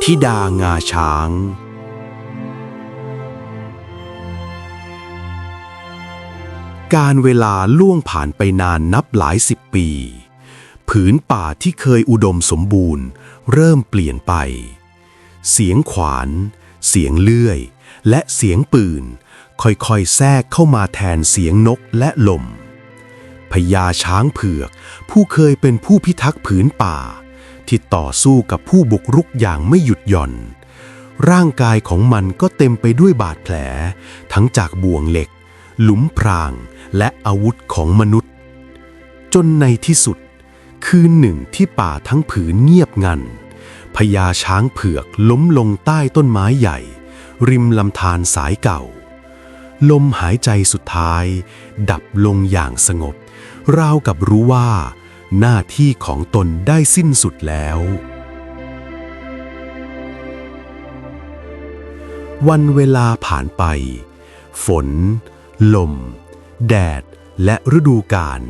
ธิดางาช้างการเวลาล่วงผ่านไปนานนับหลายสิบปีผืนป่าที่เคยอุดมสมบูรณ์เริ่มเปลี่ยนไปเสียงขวานเสียงเลื่อยและเสียงปืนค่อยๆแทรกเข้ามาแทนเสียงนกและลมพญาช้างเผือกผู้เคยเป็นผู้พิทักษ์ผืนป่าที่ต่อสู้กับผู้บุกรุกอย่างไม่หยุดหย่อนร่างกายของมันก็เต็มไปด้วยบาดแผลทั้งจากบ่วงเหล็กหลุมพรางและอาวุธของมนุษย์จนในที่สุดคืนหนึ่งที่ป่าทั้งผืนเงียบงันพญาช้างเผือกล้มลงใต้ต้นไม้ใหญ่ริมลำธารสายเก่าลมหายใจสุดท้ายดับลงอย่างสงบราวกับรู้ว่าหน้าที่ของตนได้สิ้นสุดแล้ววันเวลาผ่านไปฝนลมแดดและฤดูกาล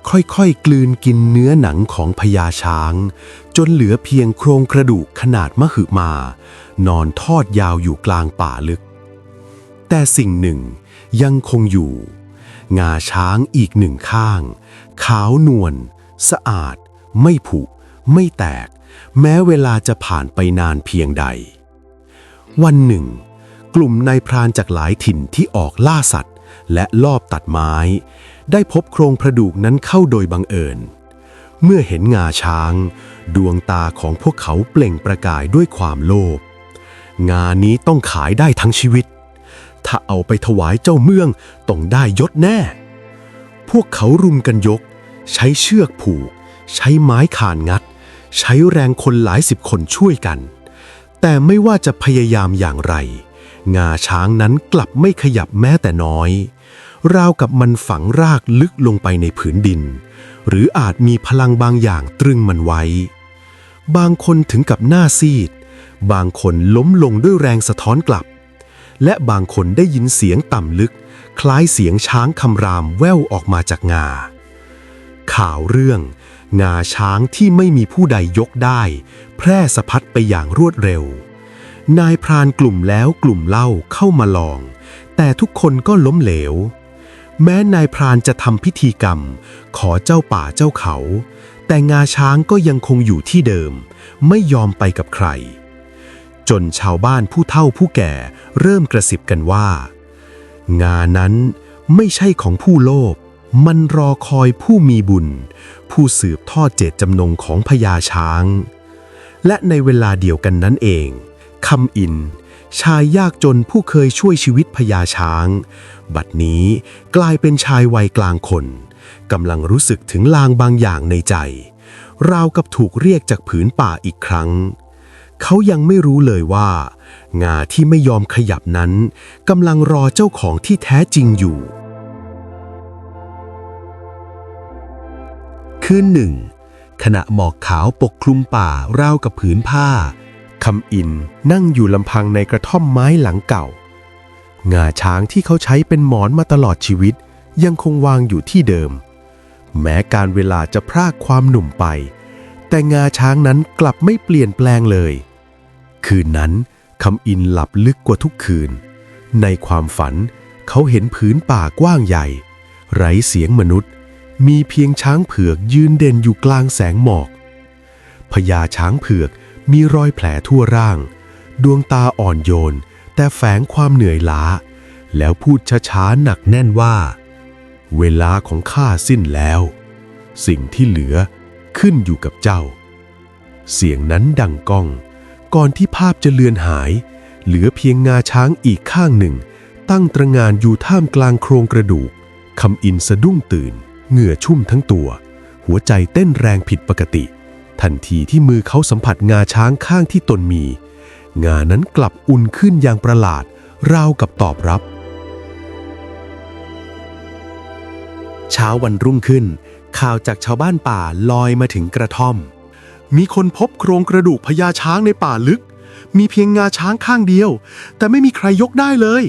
ค่อยๆกลืนกินเนื้อหนังของพญาช้างจนเหลือเพียงโครงกระดูกขนาดมหึมานอนทอดยาวอยู่กลางป่าลึกแต่สิ่งหนึ่งยังคงอยู่งาช้างอีกหนึ่งข้างขาวนวลสะอาดไม่ผุไม่แตกแม้เวลาจะผ่านไปนานเพียงใดวันหนึ่งกลุ่มนายพรานจากหลายถิ่นที่ออกล่าสัตว์และลอบตัดไม้ได้พบโครงกระดูกนั้นเข้าโดยบังเอิญเมื่อเห็นงาช้างดวงตาของพวกเขาเปล่งประกายด้วยความโลภงานี้ต้องขายได้ทั้งชีวิตถ้าเอาไปถวายเจ้าเมืองต้องได้ยศแน่พวกเขารุมกันยกใช้เชือกผูกใช้ไม้ข่านงัดใช้แรงคนหลายสิบคนช่วยกันแต่ไม่ว่าจะพยายามอย่างไรงาช้างนั้นกลับไม่ขยับแม้แต่น้อยราวกับมันฝังรากลึกลงไปในผืนดินหรืออาจมีพลังบางอย่างตรึงมันไว้บางคนถึงกับหน้าซีดบางคนล้มลงด้วยแรงสะท้อนกลับและบางคนได้ยินเสียงต่ำลึกคล้ายเสียงช้างคำรามแว่วออกมาจากงาข่าวเรื่องงาช้างที่ไม่มีผู้ใดยกได้แพร่สะพัดไปอย่างรวดเร็วนายพรานกลุ่มแล้วกลุ่มเล่าเข้ามาลองแต่ทุกคนก็ล้มเหลวแม้นายพรานจะทำพิธีกรรมขอเจ้าป่าเจ้าเขาแต่งาช้างก็ยังคงอยู่ที่เดิมไม่ยอมไปกับใครจนชาวบ้านผู้เฒ่าผู้แก่เริ่มกระซิบกันว่างานั้นไม่ใช่ของผู้โลภมันรอคอยผู้มีบุญผู้สืบทอดเจตจำนงของพญาช้างและในเวลาเดียวกันนั้นเองคำอินชายยากจนผู้เคยช่วยชีวิตพญาช้างบัดนี้กลายเป็นชายวัยกลางคนกำลังรู้สึกถึงลางบางอย่างในใจราวกับถูกเรียกจากผืนป่าอีกครั้งเขายังไม่รู้เลยว่างาที่ไม่ยอมขยับนั้นกำลังรอเจ้าของที่แท้จริงอยู่คืนหนึ่งขณะหมอกขาวปกคลุมป่าราวกับผืนผ้าคำอินนั่งอยู่ลำพังในกระท่อมไม้หลังเก่างาช้างที่เขาใช้เป็นหมอนมาตลอดชีวิตยังคงวางอยู่ที่เดิมแม้การเวลาจะพรากความหนุ่มไปแต่งาช้างนั้นกลับไม่เปลี่ยนแปลงเลยคืนนั้นคำอินหลับลึกกว่าทุกคืนในความฝันเขาเห็นผืนป่ากว้างใหญ่ไร้เสียงมนุษย์มีเพียงช้างเผือกยืนเด่นอยู่กลางแสงหมอกพญาช้างเผือกมีรอยแผลทั่วร่างดวงตาอ่อนโยนแต่แฝงความเหนื่อยล้าแล้วพูดช้าๆหนักแน่นว่าเวลาของข้าสิ้นแล้วสิ่งที่เหลือขึ้นอยู่กับเจ้าเสียงนั้นดังก้องก่อนที่ภาพจะเลือนหายเหลือเพียงงาช้างอีกข้างหนึ่งตั้งตระหง่านอยู่ท่ามกลางโครงกระดูกคำอินสะดุ้งตื่นเหงื่อชุ่มทั้งตัวหัวใจเต้นแรงผิดปกติทันทีที่มือเขาสัมผัสงาช้างข้างที่ตนมีงานั้นกลับอุ่นขึ้นอย่างประหลาดราวกับตอบรับเช้าวันรุ่งขึ้นข่าวจากชาวบ้านป่าลอยมาถึงกระท่อมมีคนพบโครงกระดูกพญาช้างในป่าลึกมีเพียงงาช้างข้างเดียวแต่ไม่มีใครยกได้เลย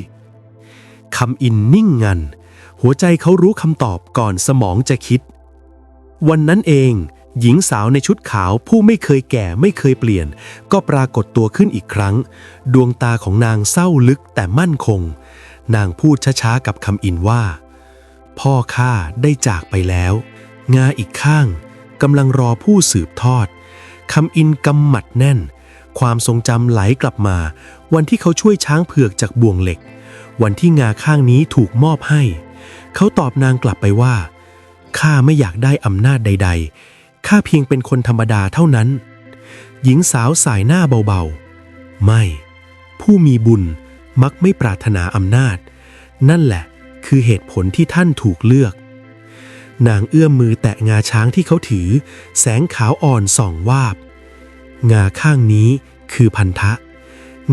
คำอินนิ่งงันหัวใจเขารู้คำตอบก่อนสมองจะคิดวันนั้นเอง หญิงสาวในชุดขาวผู้ไม่เคยแก่ไม่เคยเปลี่ยนก็ปรากฏตัวขึ้นอีกครั้งดวงตาของนางเศร้าลึกแต่มั่นคงนางพูดช้าๆกับคำอินว่าพ่อข้าได้จากไปแล้วงาอีกข้างกำลังรอผู้สืบทอดคำอินกำหมัดแน่นความทรงจำไหลกลับมาวันที่เขาช่วยช้างเผือกจากบ่วงเหล็กวันที่งาข้างนี้ถูกมอบให้เขาตอบนางกลับไปว่าข้าไม่อยากได้อำนาจใดๆข้าเพียงเป็นคนธรรมดาเท่านั้นหญิงสาวสายหน้าเบาๆไม่ผู้มีบุญมักไม่ปรารถนาอำนาจนั่นแหละคือเหตุผลที่ท่านถูกเลือกนางเอื้อมมือแตะงาช้างที่เขาถือแสงขาวอ่อนส่องวาบงาข้างนี้คือพันธะ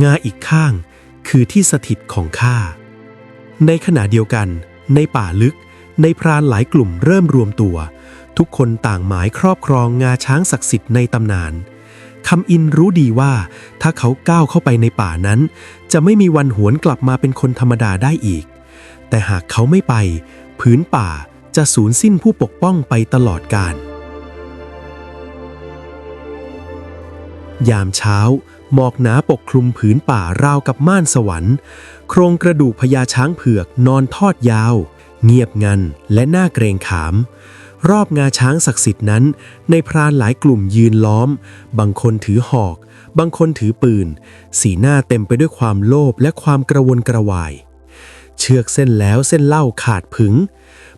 งาอีกข้างคือที่สถิตของข้าในขณะเดียวกันในป่าลึกในพรานหลายกลุ่มเริ่มรวมตัวทุกคนต่างหมายครอบครองงาช้างศักดิ์สิทธิ์ในตำนานคำอินรู้ดีว่าถ้าเขาก้าวเข้าไปในป่านั้นจะไม่มีวันหวนกลับมาเป็นคนธรรมดาได้อีกแต่หากเขาไม่ไปผืนป่าจะสูญสิ้นผู้ปกป้องไปตลอดกาลยามเช้าหมอกหนาปกคลุมผืนป่าราวกับม่านสวรรค์โครงกระดูกพญาช้างเผือกนอนทอดยาวเงียบงันและน่าเกรงขามรอบงาช้างศักดิ์สิทธิ์นั้นในพรานหลายกลุ่มยืนล้อมบางคนถือหอกบางคนถือปืนสีหน้าเต็มไปด้วยความโลภและความกระวนกระวายเชือกเส้นแล้วเส้นเล่าขาดผึง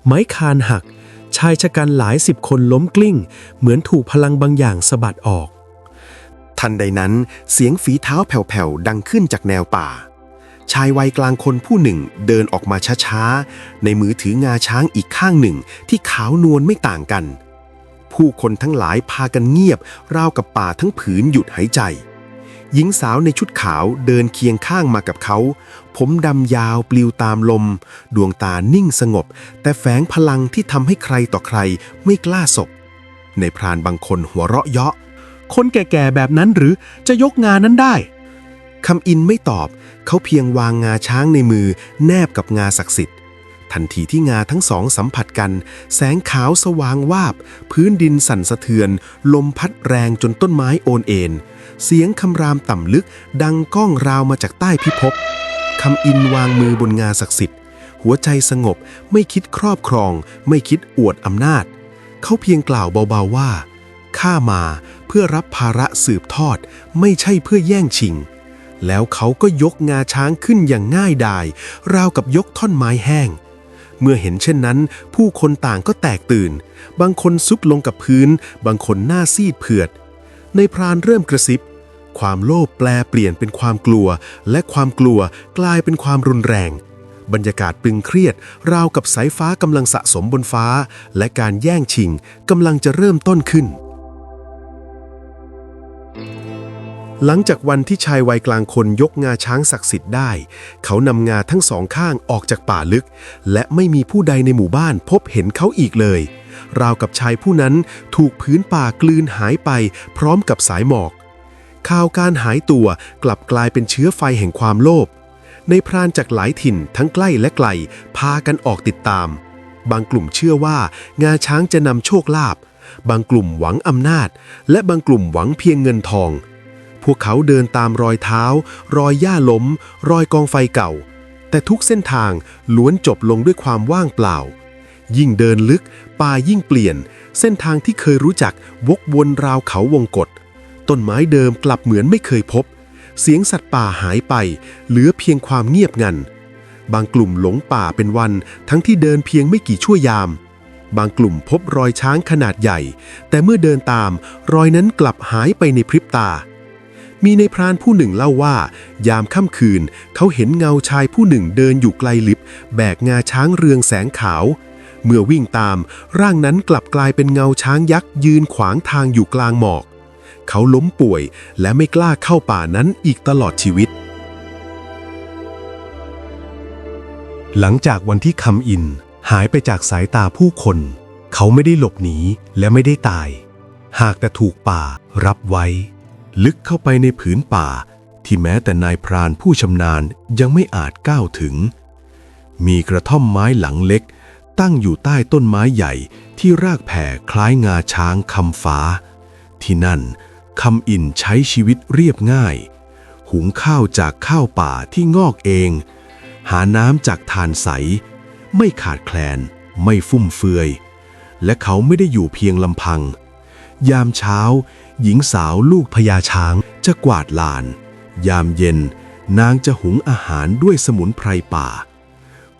ไม้คานหักชายชะกันหลายสิบคนล้มกลิ้งเหมือนถูกพลังบางอย่างสะบัดออกทันใดนั้นเสียงฝีเท้าแผ่วๆดังขึ้นจากแนวป่าชายวัยกลางคนผู้หนึ่งเดินออกมาช้าๆในมือถืองาช้างอีกข้างหนึ่งที่ขาวนวลไม่ต่างกันผู้คนทั้งหลายพากันเงียบราวกับป่าทั้งผืนหยุดหายใจหญิงสาวในชุดขาวเดินเคียงข้างมากับเขาผมดำยาวปลิวตามลมดวงตานิ่งสงบแต่แฝงพลังที่ทำให้ใครต่อใครไม่กล้าสบในพรานบางคนหัวเราะเยาะคนแก่ๆแบบนั้นหรือจะยกงานั้นได้คำอินไม่ตอบเขาเพียงวางงาช้างในมือแนบกับงาศักดิ์สิทธิ์ทันทีที่งาทั้งสองสัมผัสกันแสงขาวสว่างวาบพื้นดินสั่นสะเทือนลมพัดแรงจนต้นไม้โอนเอ็นเสียงคำรามต่ำลึกดังก้องราวมาจากใต้พิภพคำอินวางมือบนงาศักดิ์สิทธิ์หัวใจสงบไม่คิดครอบครองไม่คิดอวดอำนาจเขาเพียงกล่าวเบาๆว่าข้ามาเพื่อรับภาระสืบทอดไม่ใช่เพื่อแย่งชิงแล้วเขาก็ยกงาช้างขึ้นอย่างง่ายดายราวกับยกท่อนไม้แห้งเมื่อเห็นเช่นนั้นผู้คนต่างก็แตกตื่นบางคนซุกลงกับพื้นบางคนหน้าซีดเผือดในพรานเริ่มกระซิบความโลภแปลเปลี่ยนเป็นความกลัวและความกลัวกลายเป็นความรุนแรงบรรยากาศตึงเครียดราวกับสายฟ้ากำลังสะสมบนฟ้าและการแย่งชิงกำลังจะเริ่มต้นขึ้นหลังจากวันที่ชายวัยกลางคนยกงาช้างศักดิ์สิทธิ์ได้เขานำงาทั้งสองข้างออกจากป่าลึกและไม่มีผู้ใดในหมู่บ้านพบเห็นเขาอีกเลยราวกับชายผู้นั้นถูกพื้นป่ากลืนหายไปพร้อมกับสายหมอกข่าวการหายตัวกลับกลายเป็นเชื้อไฟแห่งความโลภในพรานจากหลายถิ่นทั้งใกล้และไกลพากันออกติดตามบางกลุ่มเชื่อว่างาช้างจะนำโชคลาภบางกลุ่มหวังอำนาจและบางกลุ่มหวังเพียงเงินทองพวกเขาเดินตามรอยเท้ารอยหญ้าล้มรอยกองไฟเก่าแต่ทุกเส้นทางล้วนจบลงด้วยความว่างเปล่ายิ่งเดินลึกป่ายิ่งเปลี่ยนเส้นทางที่เคยรู้จักวกวนราวเขาวงกฏต้นไม้เดิมกลับเหมือนไม่เคยพบเสียงสัตว์ป่าหายไปเหลือเพียงความเงียบงันบางกลุ่มหลงป่าเป็นวันทั้งที่เดินเพียงไม่กี่ชั่วยามบางกลุ่มพบรอยช้างขนาดใหญ่แต่เมื่อเดินตามรอยนั้นกลับหายไปในพริบตามีในพรานผู้หนึ่งเล่าว่ายามค่ำคืนเขาเห็นเงาชายผู้หนึ่งเดินอยู่ไกลลิบแบกงาช้างเรืองแสงขาวเมื่อวิ่งตามร่างนั้นกลับกลายเป็นเงาช้างยักษ์ยืนขวางทางอยู่กลางหมอกเขาล้มป่วยและไม่กล้าเข้าป่านั้นอีกตลอดชีวิตหลังจากวันที่คำอินหายไปจากสายตาผู้คนเขาไม่ได้หลบหนีและไม่ได้ตายหากแต่ถูกป่ารับไว้ลึกเข้าไปในผืนป่าที่แม้แต่นายพรานผู้ชำนาญยังไม่อาจก้าวถึงมีกระท่อมไม้หลังเล็กตั้งอยู่ใต้ต้นไม้ใหญ่ ที่รากแผ่คล้ายงาช้างคำฟ้าที่นั่นคำอินใช้ชีวิตเรียบง่ายหุงข้าวจากข้าวป่าที่งอกเองหาน้ำจากทานใสไม่ขาดแคลนไม่ฟุ่มเฟือยและเขาไม่ได้อยู่เพียงลำพังยามเช้าหญิงสาวลูกพญาช้างจะกวาดลานยามเย็นนางจะหุงอาหารด้วยสมุนไพรป่า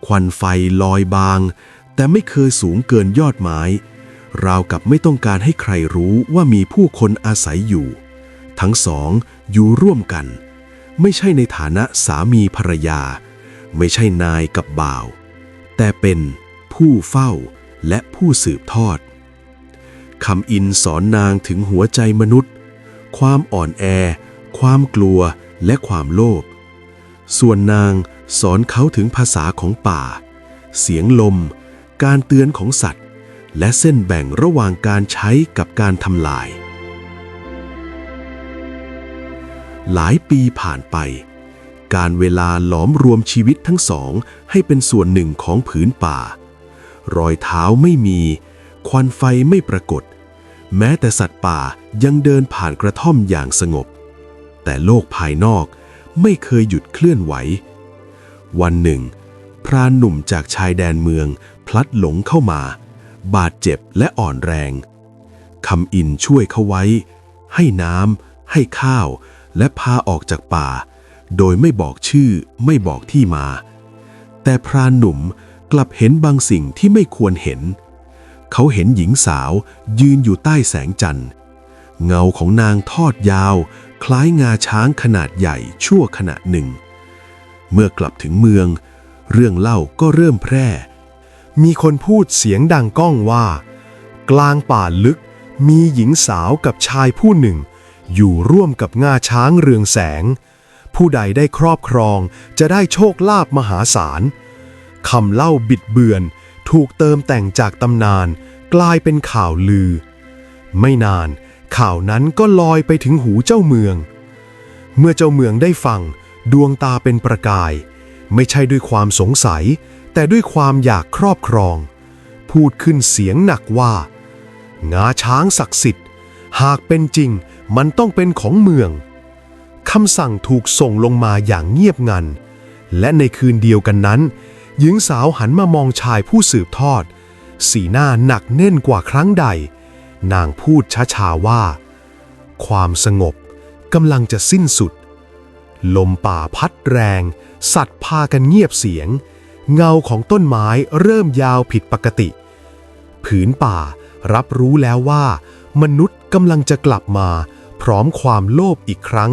ควันไฟลอยบางแต่ไม่เคยสูงเกินยอดไม้ราวกับไม่ต้องการให้ใครรู้ว่ามีผู้คนอาศัยอยู่ทั้งสองอยู่ร่วมกันไม่ใช่ในฐานะสามีภรรยาไม่ใช่นายกับบ่าวแต่เป็นผู้เฝ้าและผู้สืบทอดคำอินสอนนางถึงหัวใจมนุษย์ความอ่อนแอความกลัวและความโลภส่วนนางสอนเขาถึงภาษาของป่าเสียงลมการเตือนของสัตว์และเส้นแบ่งระหว่างการใช้กับการทำลายหลายปีผ่านไปการเวลาหลอมรวมชีวิตทั้งสองให้เป็นส่วนหนึ่งของผืนป่ารอยเท้าไม่มีควันไฟไม่ปรากฏแม้แต่สัตว์ป่ายังเดินผ่านกระท่อมอย่างสงบแต่โลกภายนอกไม่เคยหยุดเคลื่อนไหววันหนึ่งพรานหนุ่มจากชายแดนเมืองพลัดหลงเข้ามาบาดเจ็บและอ่อนแรงคำอินช่วยเขาไว้ให้น้ำให้ข้าวและพาออกจากป่าโดยไม่บอกชื่อไม่บอกที่มาแต่พรานหนุ่มกลับเห็นบางสิ่งที่ไม่ควรเห็นเขาเห็นหญิงสาวยืนอยู่ใต้แสงจันทร์เงาของนางทอดยาวคล้ายงาช้างขนาดใหญ่ชั่วขณะหนึ่งเมื่อกลับถึงเมืองเรื่องเล่าก็เริ่มแพร่มีคนพูดเสียงดังก้องว่ากลางป่าลึกมีหญิงสาวกับชายผู้หนึ่งอยู่ร่วมกับงาช้างเรืองแสงผู้ใดได้ครอบครองจะได้โชคลาภมหาศาลคำเล่าบิดเบือนถูกเติมแต่งจากตำนานกลายเป็นข่าวลือไม่นานข่าวนั้นก็ลอยไปถึงหูเจ้าเมืองเมื่อเจ้าเมืองได้ฟังดวงตาเป็นประกายไม่ใช่ด้วยความสงสัยแต่ด้วยความอยากครอบครองพูดขึ้นเสียงหนักว่างาช้างศักดิ์สิทธิ์หากเป็นจริงมันต้องเป็นของเมืองคำสั่งถูกส่งลงมาอย่างเงียบงันและในคืนเดียวกันนั้นหญิงสาวหันมามองชายผู้สืบทอดสีหน้าหนักแน่นกว่าครั้งใดนางพูดช้าๆว่าความสงบกำลังจะสิ้นสุดลมป่าพัดแรงสัตว์พากันเงียบเสียงเงาของต้นไม้เริ่มยาวผิดปกติผืนป่ารับรู้แล้วว่ามนุษย์กำลังจะกลับมาพร้อมความโลภอีกครั้ง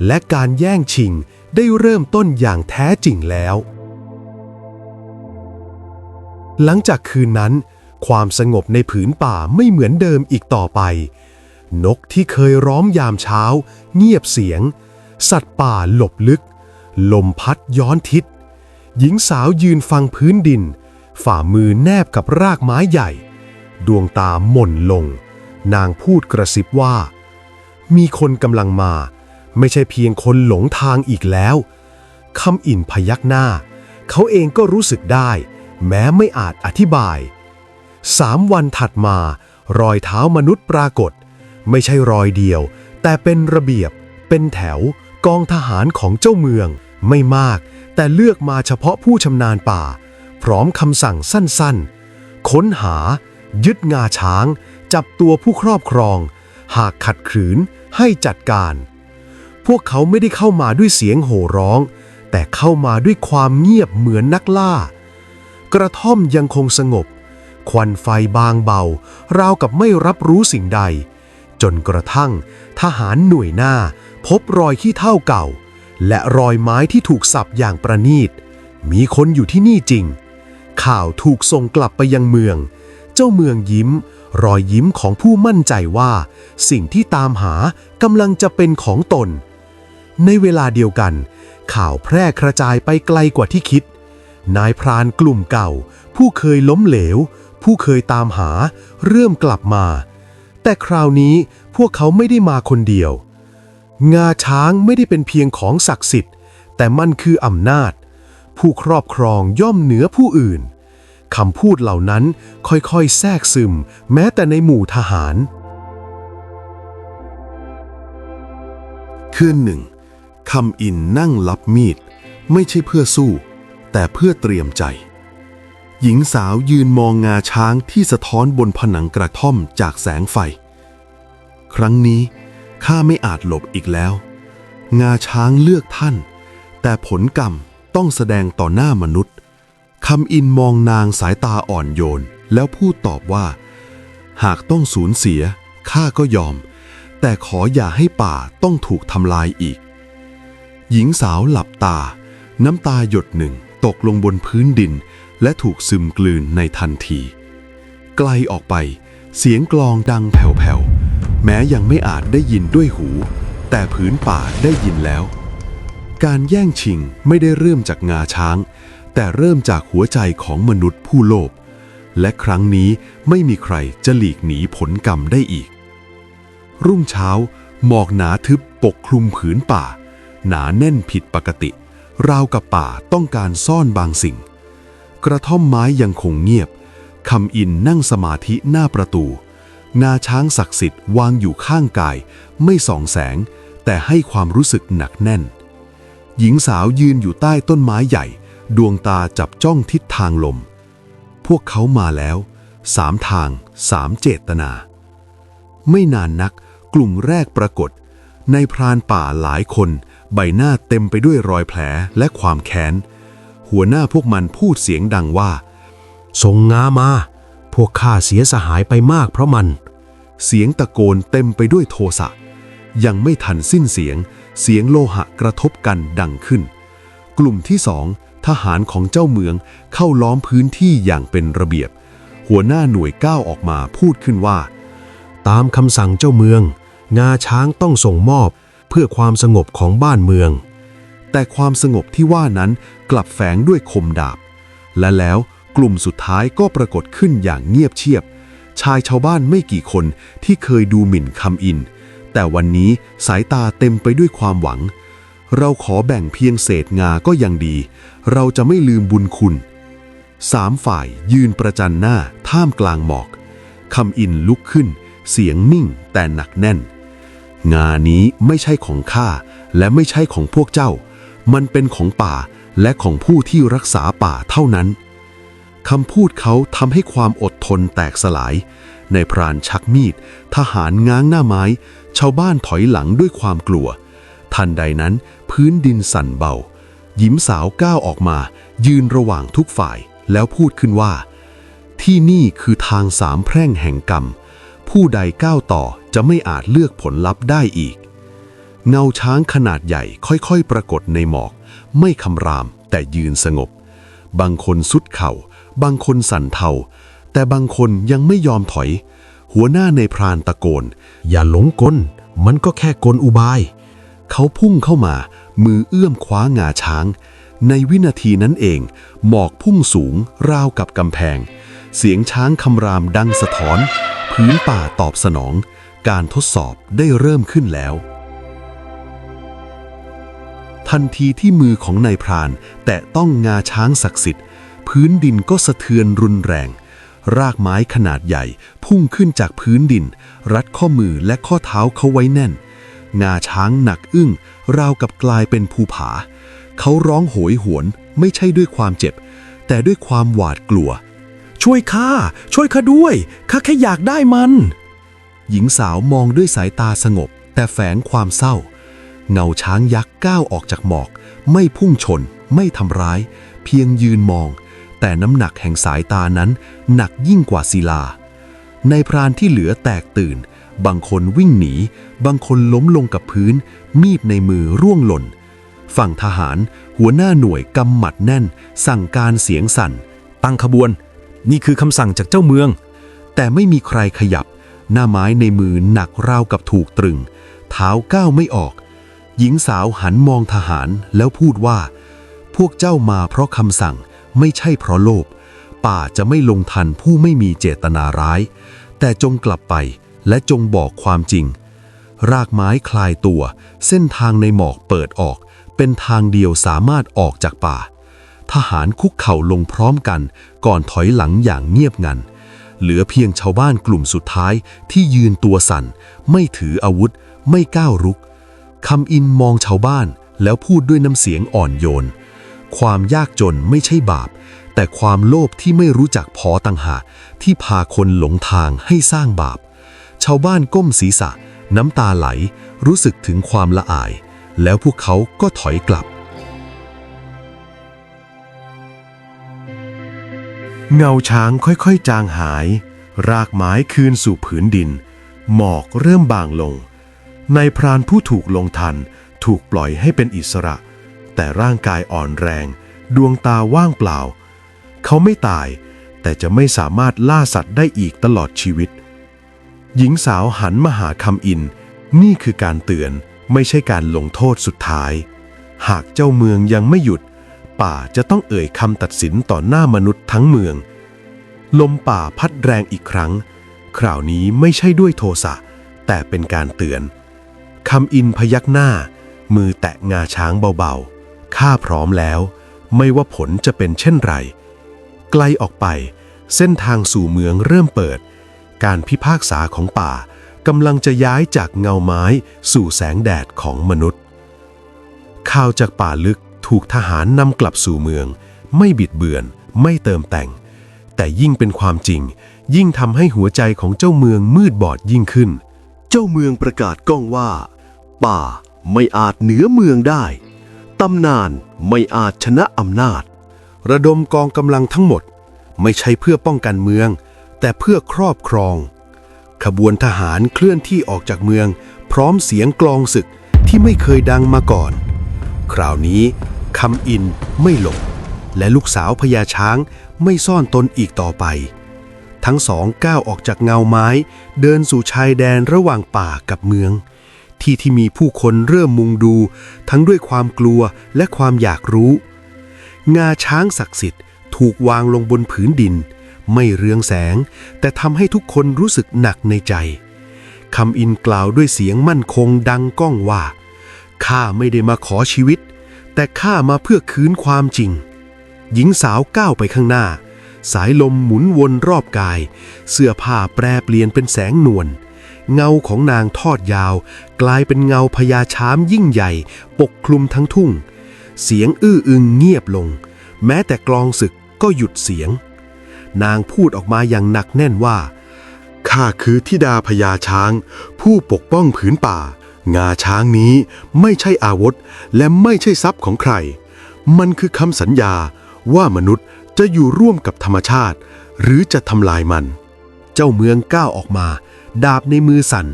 และการแย่งชิงได้เริ่มต้นอย่างแท้จริงแล้วหลังจากคืนนั้นความสงบในผืนป่าไม่เหมือนเดิมอีกต่อไปนกที่เคยร้องยามเช้าเงียบเสียงสัตว์ป่าหลบลึกลมพัดย้อนทิศหญิงสาวยืนฟังพื้นดินฝ่ามือแนบกับรากไม้ใหญ่ดวงตาหม่นลงนางพูดกระซิบว่ามีคนกำลังมาไม่ใช่เพียงคนหลงทางอีกแล้วคำอินพยักหน้าเขาเองก็รู้สึกได้แม้ไม่อาจอธิบาย3 วันถัดมารอยเท้ามนุษย์ปรากฏไม่ใช่รอยเดียวแต่เป็นระเบียบเป็นแถวกองทหารของเจ้าเมืองไม่มากแต่เลือกมาเฉพาะผู้ชำนาญป่าพร้อมคำสั่งสั้นๆค้นหายึดงาช้างจับตัวผู้ครอบครองหากขัดขืนให้จัดการพวกเขาไม่ได้เข้ามาด้วยเสียงโห่ร้องแต่เข้ามาด้วยความเงียบเหมือนนักล่ากระท่อมยังคงสงบควันไฟบางเบาราวกับไม่รับรู้สิ่งใดจนกระทั่งทหารหน่วยหน้าพบรอยขี้เถ้าเก่าและรอยไม้ที่ถูกสับอย่างประณีตมีคนอยู่ที่นี่จริงข่าวถูกส่งกลับไปยังเมืองเจ้าเมืองยิ้มรอยยิ้มของผู้มั่นใจว่าสิ่งที่ตามหากำลังจะเป็นของตนในเวลาเดียวกันข่าวแพร่กระจายไปไกลกว่าที่คิดนายพรานกลุ่มเก่าผู้เคยล้มเหลวผู้เคยตามหาเริ่มกลับมาแต่คราวนี้พวกเขาไม่ได้มาคนเดียวงาช้างไม่ได้เป็นเพียงของศักดิ์สิทธิ์แต่มันคืออำนาจผู้ครอบครองย่อมเหนือผู้อื่น คำพูดเหล่านั้นค่อยๆแทรกซึมแม้แต่ในหมู่ทหารคืนหนึ่งคำอินนั่งรับมีดไม่ใช่เพื่อสู้แต่เพื่อเตรียมใจหญิงสาวยืนมองงาช้างที่สะท้อนบนผนังกระท่อมจากแสงไฟครั้งนี้ข้าไม่อาจหลบอีกแล้วงาช้างเลือกท่านแต่ผลกรรมต้องแสดงต่อหน้ามนุษย์คำอินมองนางสายตาอ่อนโยนแล้วพูดตอบว่าหากต้องสูญเสียข้าก็ยอมแต่ขออย่าให้ป่าต้องถูกทำลายอีกหญิงสาวหลับตาน้ำตาหยดหนึ่งตกลงบนพื้นดินและถูกซึมกลืนในทันทีไกลออกไปเสียงกลองดังแผ่วๆแม้ยังไม่อาจได้ยินด้วยหูแต่ผืนป่าได้ยินแล้วการแย่งชิงไม่ได้เริ่มจากงาช้างแต่เริ่มจากหัวใจของมนุษย์ผู้โลภและครั้งนี้ไม่มีใครจะหลีกหนีผลกรรมได้อีกรุ่งเช้าหมอกหนาทึบปกคลุมผืนป่าหนาแน่นผิดปกติราวกับป่าต้องการซ่อนบางสิ่งกระท่อมไม้ยังคงเงียบคำอินนั่งสมาธิหน้าประตูงาช้างศักดิ์สิทธิ์วางอยู่ข้างกายไม่ส่องแสงแต่ให้ความรู้สึกหนักแน่นหญิงสาวยืนอยู่ใต้ต้นไม้ใหญ่ดวงตาจับจ้องทิศทางลมพวกเขามาแล้ว3 ทาง3 เจตนาไม่นานนักกลุ่มแรกปรากฏในพรานป่าหลายคนใบหน้าเต็มไปด้วยรอยแผลและความแค้นหัวหน้าพวกมันพูดเสียงดังว่าส่งงามาพวกข้าเสียสหายไปมากเพราะมันเสียงตะโกนเต็มไปด้วยโทสะยังไม่ทันสิ้นเสียงโลหะกระทบกันดังขึ้นกลุ่มที่2ทหารของเจ้าเมืองเข้าล้อมพื้นที่อย่างเป็นระเบียบหัวหน้าหน่วยก้าวออกมาพูดขึ้นว่าตามคำสั่งเจ้าเมืองงาช้างต้องส่งมอบเพื่อความสงบของบ้านเมืองแต่ความสงบที่ว่านั้นกลับแฝงด้วยคมดาบและแล้วกลุ่มสุดท้ายก็ปรากฏขึ้นอย่างเงียบเชียบชายชาวบ้านไม่กี่คนที่เคยดูหมิ่นคำอินแต่วันนี้สายตาเต็มไปด้วยความหวังเราขอแบ่งเพียงเศษงาก็ยังดีเราจะไม่ลืมบุญคุณ3 ฝ่ายยืนประจันหน้าท่ามกลางหมอกคำอินลุกขึ้นเสียงนิ่งแต่หนักแน่นงานี้ไม่ใช่ของข้าและไม่ใช่ของพวกเจ้ามันเป็นของป่าและของผู้ที่รักษาป่าเท่านั้นคำพูดเขาทำให้ความอดทนแตกสลายในพรานชักมีดทหารง้างหน้าไม้ชาวบ้านถอยหลังด้วยความกลัวทันใดนั้นพื้นดินสั่นเบาหญิงสาวก้าวออกมายืนระหว่างทุกฝ่ายแล้วพูดขึ้นว่าที่นี่คือทาง3 แพร่งแห่งกรรมผู้ใดก้าวต่อจะไม่อาจเลือกผลลัพธ์ได้อีกเงาช้างขนาดใหญ่ค่อยๆปรากฏในหมอกไม่คำรามแต่ยืนสงบบางคนสุดเข่าบางคนสั่นเทาแต่บางคนยังไม่ยอมถอยหัวหน้าในพรานตะโกนอย่าหลงกลมันก็แค่กลอุบายเขาพุ่งเข้ามามือเอื้อมคว้างาช้างในวินาทีนั้นเองหมอกพุ่งสูงราวกับกำแพงเสียงช้างคำรามดังสะท้อนพื้นป่าตอบสนองการทดสอบได้เริ่มขึ้นแล้วทันทีที่มือของนายพรานแตะต้องงาช้างศักดิ์สิทธิ์พื้นดินก็สะเทือนรุนแรงรากไม้ขนาดใหญ่พุ่งขึ้นจากพื้นดินรัดข้อมือและข้อเท้าเขาไว้แน่นงาช้างหนักอึ้งราวกับกลายเป็นภูผาเขาร้องโหยหวนไม่ใช่ด้วยความเจ็บแต่ด้วยความหวาดกลัวช่วยข้าด้วยข้าแค่อยากได้มันหญิงสาวมองด้วยสายตาสงบแต่แฝงความเศร้าเงาช้างยักษ์ก้าวออกจากหมอกไม่พุ่งชนไม่ทำร้ายเพียงยืนมองแต่น้ำหนักแห่งสายตานั้นหนักยิ่งกว่าศิลาในพรานที่เหลือแตกตื่นบางคนวิ่งหนีบางคนล้มลงกับพื้นมีดในมือร่วงหล่นฝั่งทหารหัวหน้าหน่วยกำหมัดแน่นสั่งการเสียงสั่นตั้งขบวนนี่คือคำสั่งจากเจ้าเมืองแต่ไม่มีใครขยับหน้าไม้ในมือหนักราวกับถูกตรึงเท้าก้าวไม่ออกหญิงสาวหันมองทหารแล้วพูดว่าพวกเจ้ามาเพราะคำสั่งไม่ใช่เพราะโลภป่าจะไม่ลงทันผู้ไม่มีเจตนาร้ายแต่จงกลับไปและจงบอกความจริงรากไม้คลายตัวเส้นทางในหมอกเปิดออกเป็นทางเดียวสามารถออกจากป่า ทหารคุกเข่าลงพร้อมกันก่อนถอยหลังอย่างเงียบงันเหลือเพียงชาวบ้านกลุ่มสุดท้ายที่ยืนตัวสั่นไม่ถืออาวุธไม่ก้าวรุกคำอินมองชาวบ้านแล้วพูดด้วยน้ำเสียงอ่อนโยนความยากจนไม่ใช่บาปแต่ความโลภที่ไม่รู้จักพอต่างหากที่พาคนหลงทางให้สร้างบาปชาวบ้านก้มศีรษะน้ำตาไหลรู้สึกถึงความละอายแล้วพวกเขาก็ถอยกลับเงาช้างค่อยๆจางหายรากไม้คืนสู่ผืนดินหมอกเริ่มบางลงนายพรานผู้ถูกลงทันถูกปล่อยให้เป็นอิสระแต่ร่างกายอ่อนแรงดวงตาว่างเปล่าเขาไม่ตายแต่จะไม่สามารถล่าสัตว์ได้อีกตลอดชีวิตหญิงสาวหันมาหาคำอินนี่คือการเตือนไม่ใช่การลงโทษสุดท้ายหากเจ้าเมืองยังไม่หยุดป่าจะต้องเอ่ยคำตัดสินต่อหน้ามนุษย์ทั้งเมืองลมป่าพัดแรงอีกครั้งคราวนี้ไม่ใช่ด้วยโทสะแต่เป็นการเตือนคำอินพยักหน้ามือแตะงาช้างเบาๆข้าพร้อมแล้วไม่ว่าผลจะเป็นเช่นไรไกลออกไปเส้นทางสู่เมืองเริ่มเปิดการพิพากษาของป่ากำลังจะย้ายจากเงาไม้สู่แสงแดดของมนุษย์ข่าวจากป่าลึกถูกทหารนำกลับสู่เมืองไม่บิดเบือนไม่เติมแต่งแต่ยิ่งเป็นความจริงยิ่งทำให้หัวใจของเจ้าเมืองมืดบอดยิ่งขึ้นเจ้าเมืองประกาศก้องว่าป่าไม่อาจเหนือเมืองได้ตำนานไม่อาจชนะอำนาจระดมกองกำลังทั้งหมดไม่ใช่เพื่อป้องกันเมืองแต่เพื่อครอบครองขบวนทหารเคลื่อนที่ออกจากเมืองพร้อมเสียงกลองศึกที่ไม่เคยดังมาก่อนคราวนี้คำอินไม่หลบและลูกสาวพญาช้างไม่ซ่อนตนอีกต่อไปทั้งสองก้าวออกจากเงาไม้เดินสู่ชายแดนระหว่างป่ากับเมืองที่มีผู้คนเริ่มมุงดูทั้งด้วยความกลัวและความอยากรู้งาช้างศักดิ์สิทธิ์ถูกวางลงบนผืนดินไม่เรืองแสงแต่ทำให้ทุกคนรู้สึกหนักในใจคำอินกล่าวด้วยเสียงมั่นคงดังก้องว่าข้าไม่ได้มาขอชีวิตแต่ข้ามาเพื่อคืนความจริงหญิงสาวก้าวไปข้างหน้าสายลมหมุนวนรอบกายเสื้อผ้าแปรเปลี่ยนเป็นแสงนวลเงาของนางทอดยาวกลายเป็นเงาพญาช้างยิ่งใหญ่ปกคลุมทั้งทุ่งเสียงอื้ออึงเงียบลงแม้แต่กลองศึกก็หยุดเสียงนางพูดออกมาอย่างหนักแน่นว่าข้าคือธิดาพญาช้างผู้ปกป้องผืนป่างาช้างนี้ไม่ใช่อาวุธและไม่ใช่ทรัพย์ของใครมันคือคำสัญญาว่ามนุษย์จะอยู่ร่วมกับธรรมชาติหรือจะทำลายมันเจ้าเมืองก้าวออกมาดาบในมือสั่น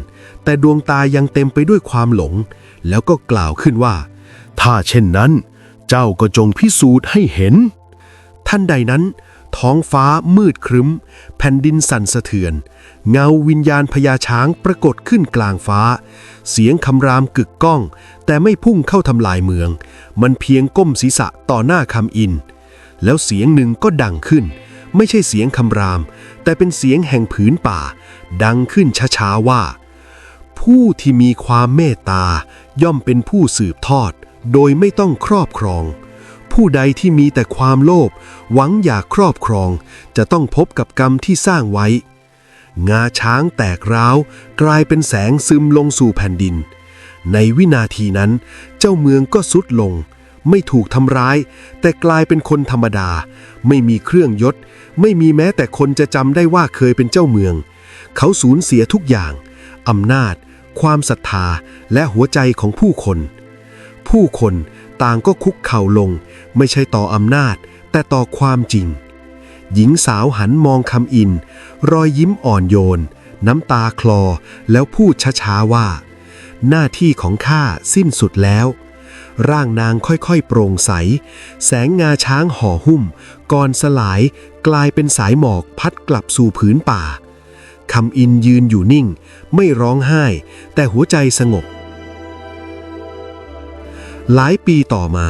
แต่ดวงตายังเต็มไปด้วยความหลงแล้วก็กล่าวขึ้นว่าถ้าเช่นนั้นเจ้าก็จงพิสูจน์ให้เห็นท่านใดนั้นท้องฟ้ามืดครึ้มแผ่นดินสั่นสะเทือนเงาวิญญาณพญาช้างปรากฏขึ้นกลางฟ้าเสียงคำรามกึกก้องแต่ไม่พุ่งเข้าทำลายเมืองมันเพียงก้มศีรษะต่อหน้าคำอินแล้วเสียงหนึ่งก็ดังขึ้นไม่ใช่เสียงคำรามแต่เป็นเสียงแห่งผืนป่าดังขึ้นช้าๆว่าผู้ที่มีความเมตตาย่อมเป็นผู้สืบทอดโดยไม่ต้องครอบครองผู้ใดที่มีแต่ความโลภหวังอยากครอบครองจะต้องพบกับกรรมที่สร้างไว้งาช้างแตกร้าวกลายเป็นแสงซึมลงสู่แผ่นดินในวินาทีนั้นเจ้าเมืองก็ทรุดลงไม่ถูกทำร้ายแต่กลายเป็นคนธรรมดาไม่มีเครื่องยศไม่มีแม้แต่คนจะจำได้ว่าเคยเป็นเจ้าเมืองเขาสูญเสียทุกอย่างอำนาจความศรัทธาและหัวใจของผู้คนต่างก็คุกเข่าลงไม่ใช่ต่ออำนาจแต่ต่อความจริงหญิงสาวหันมองคำอินรอยยิ้มอ่อนโยนน้ำตาคลอแล้วพูดช้าๆว่าหน้าที่ของข้าสิ้นสุดแล้วร่างนางค่อยๆโปร่งใสแสงงาช้างห่อหุ้มก่อนสลายกลายเป็นสายหมอกพัดกลับสู่ผืนป่าคำอินยืนอยู่นิ่งไม่ร้องไห้แต่หัวใจสงบหลายปีต่อมา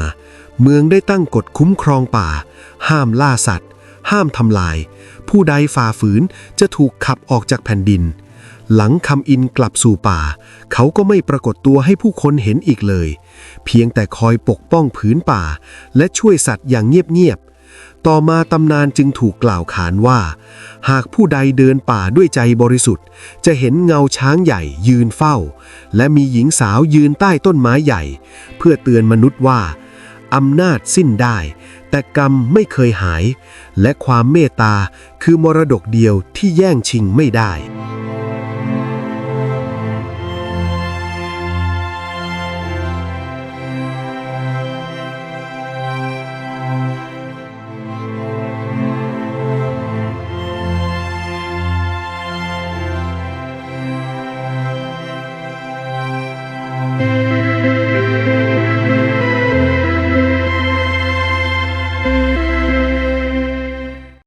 เมืองได้ตั้งกฎคุ้มครองป่าห้ามล่าสัตว์ห้ามทำลายผู้ใดฝ่าฝืนจะถูกขับออกจากแผ่นดิน หลังคำอินกลับสู่ป่าเขาก็ไม่ปรากฏตัวให้ผู้คนเห็นอีกเลยเพียงแต่คอยปกป้องผืนป่าและช่วยสัตว์อย่างเงียบๆต่อมาตำนานจึงถูกกล่าวขานว่าหากผู้ใดเดินป่าด้วยใจบริสุทธิ์จะเห็นเงาช้างใหญ่ยืนเฝ้าและมีหญิงสาวยืนใต้ต้นไม้ใหญ่เพื่อเตือนมนุษย์ว่าอำนาจสิ้นได้แต่กรรมไม่เคยหายและความเมตตาคือมรดกเดียวที่แย่งชิงไม่ได้